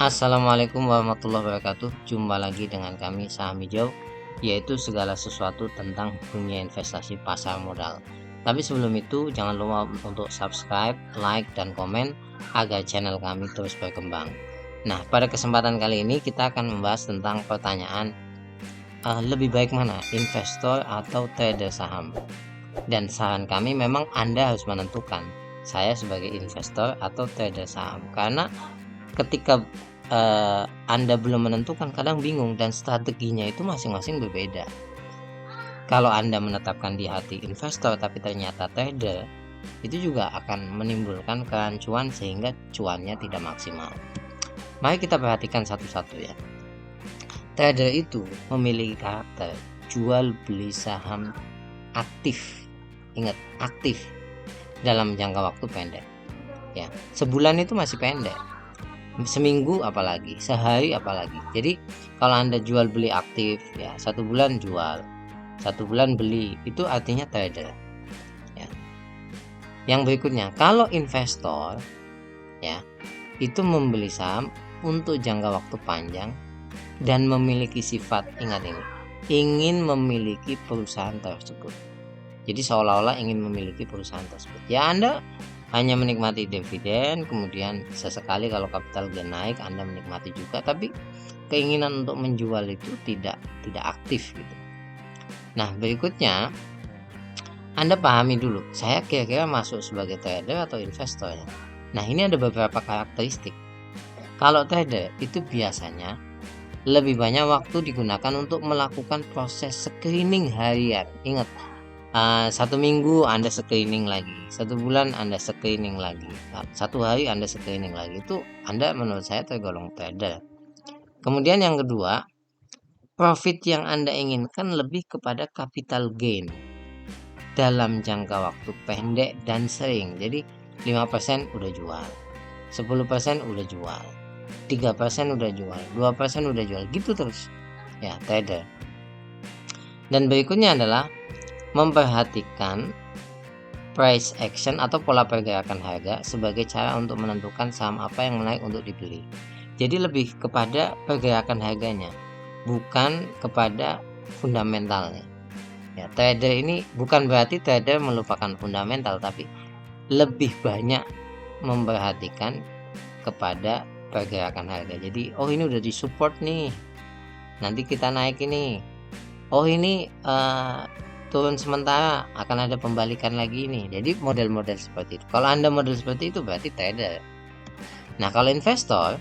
Assalamualaikum warahmatullahi wabarakatuh. Jumpa lagi dengan kami Saham Hijau, yaitu segala sesuatu tentang dunia investasi pasar modal. Tapi sebelum itu jangan lupa untuk subscribe, like, dan komen agar channel kami terus berkembang. Nah, pada kesempatan kali ini kita akan membahas tentang pertanyaan lebih baik mana, investor atau trader saham. Dan saran kami memang Anda harus menentukan saya sebagai investor atau trader saham, karena ketika Anda belum menentukan kadang bingung dan strateginya itu masing-masing berbeda. Kalau Anda menetapkan di hati investor tapi ternyata trader, itu juga akan menimbulkan kerancuan sehingga cuannya tidak maksimal. Mari kita perhatikan satu-satu ya. Trader itu memiliki karakter jual beli saham aktif. Ingat, aktif dalam jangka waktu pendek. Ya, sebulan itu masih pendek. Seminggu apalagi, sehari apalagi. Jadi kalau Anda jual beli aktif ya, 1 bulan jual, 1 bulan beli, itu artinya trader ya. Yang berikutnya, kalau investor ya, itu membeli saham untuk jangka waktu panjang dan memiliki sifat, ingat ini, ingin memiliki perusahaan tersebut. Jadi seolah-olah ingin memiliki perusahaan tersebut. Ya, Anda hanya menikmati dividen, kemudian sesekali kalau capital gain naik Anda menikmati juga, tapi keinginan untuk menjual itu tidak aktif gitu. Nah, berikutnya Anda pahami dulu, saya kira-kira masuk sebagai trader atau investor ya. Nah, ini ada beberapa karakteristik. Kalau trader itu biasanya lebih banyak waktu digunakan untuk melakukan proses screening harian. Ingat, 1 minggu Anda screening lagi, 1 bulan Anda screening lagi, 1 hari Anda screening lagi. Itu Anda menurut saya tergolong trader. Kemudian yang kedua, profit yang Anda inginkan lebih kepada capital gain dalam jangka waktu pendek dan sering. Jadi 5% udah jual, 10% udah jual, 3% udah jual, 2% udah jual, gitu terus ya, trader. Dan berikutnya adalah memperhatikan price action atau pola pergerakan harga sebagai cara untuk menentukan saham apa yang menaik untuk dibeli. Jadi lebih kepada pergerakan harganya, bukan kepada fundamentalnya. Ya, trader ini bukan berarti trader melupakan fundamental, tapi lebih banyak memperhatikan kepada pergerakan harga. Jadi, oh ini udah disupport nih, nanti kita naik ini. Oh ini turun sementara, akan ada pembalikan lagi nih. Jadi model-model seperti itu. Kalau Anda model seperti itu berarti trader. Nah, kalau investor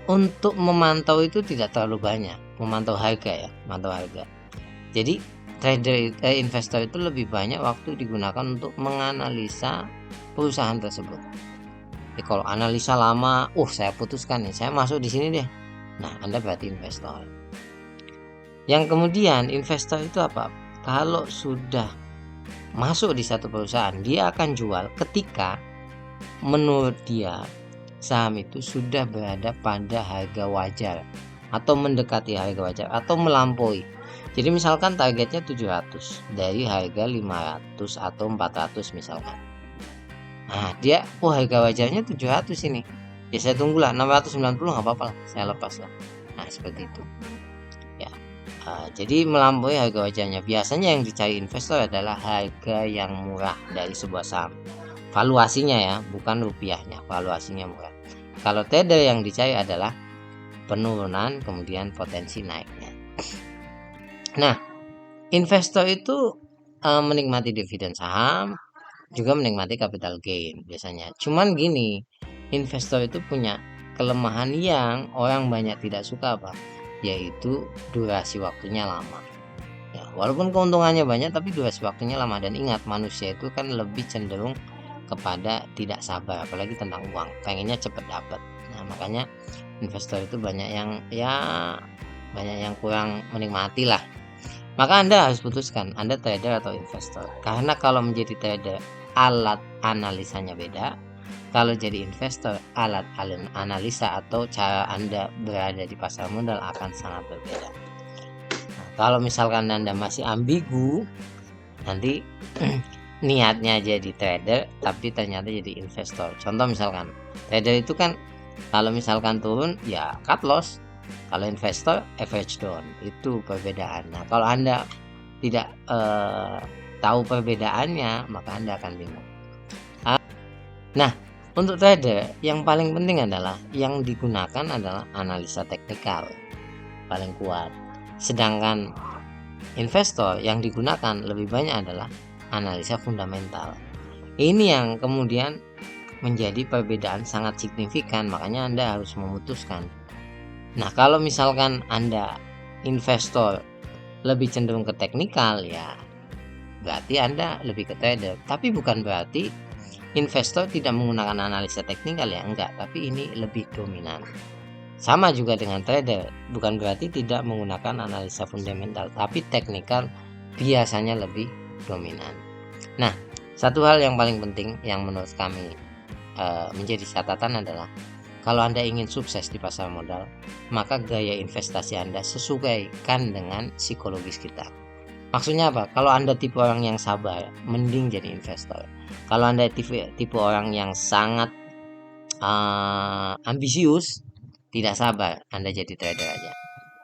untuk memantau itu tidak terlalu banyak, memantau harga ya, memantau harga. Jadi investor itu lebih banyak waktu digunakan untuk menganalisa perusahaan tersebut. Jadi kalau analisa lama, saya putuskan nih, saya masuk di sini deh. Nah, Anda berarti investor. Yang kemudian investor itu apa? Kalau sudah masuk di satu perusahaan, dia akan jual ketika menurut dia saham itu sudah berada pada harga wajar atau mendekati harga wajar atau melampaui. Jadi misalkan targetnya 700 dari harga 500 atau 400 misalkan. Nah, dia harga wajarnya 700 ini. Ya saya tunggulah 690, nggak apa-apa lah, saya lepas lah. Nah, seperti itu. Jadi melampaui harga wajarnya. Biasanya yang dicari investor adalah harga yang murah dari sebuah saham. Valuasinya ya, bukan rupiahnya, valuasinya murah. Kalau trader yang dicari adalah penurunan kemudian potensi naiknya. Nah, investor itu menikmati dividen saham, juga menikmati capital gain biasanya. Cuman gini, investor itu punya kelemahan yang orang banyak tidak suka, yaitu durasi waktunya lama ya. Walaupun keuntungannya banyak tapi durasi waktunya lama. Dan ingat, manusia itu kan lebih cenderung kepada tidak sabar, apalagi tentang uang, pengennya cepat dapat. Nah, makanya investor itu banyak yang kurang menikmati lah. Maka Anda harus putuskan Anda trader atau investor, karena kalau menjadi trader alat analisanya beda, kalau jadi investor alat analisa atau cara Anda berada di pasar modal akan sangat berbeda. Nah, kalau misalkan Anda masih ambigu, nanti niatnya jadi trader tapi ternyata jadi investor. Contoh misalkan trader itu kan Kalau misalkan turun ya cut loss, kalau investor average down, itu perbedaan. Nah, kalau Anda tidak tahu perbedaannya, maka Anda akan bingung. Nah, untuk trader yang paling penting adalah yang digunakan adalah analisa teknikal paling kuat. Sedangkan investor yang digunakan lebih banyak adalah analisa fundamental. Ini yang kemudian menjadi perbedaan sangat signifikan, makanya Anda harus memutuskan. Nah, kalau misalkan Anda investor lebih cenderung ke teknikal, ya berarti Anda lebih ke trader. Tapi bukan berarti investor tidak menggunakan analisa teknikal, ya enggak, tapi ini lebih dominan. Sama juga dengan trader, bukan berarti tidak menggunakan analisa fundamental, tapi teknikal biasanya lebih dominan. Nah, satu hal yang paling penting yang menurut kami menjadi catatan adalah kalau Anda ingin sukses di pasar modal, maka gaya investasi Anda sesuaikan dengan psikologis kita. Maksudnya apa? Kalau Anda tipe orang yang sabar, mending jadi investor. Kalau Anda tipe orang yang sangat ambisius, tidak sabar, Anda jadi trader aja.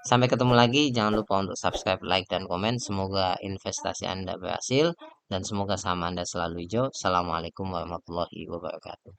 Sampai ketemu lagi, jangan lupa untuk subscribe, like, dan komen. Semoga investasi Anda berhasil dan semoga saham Anda selalu hijau. Assalamualaikum warahmatullahi wabarakatuh.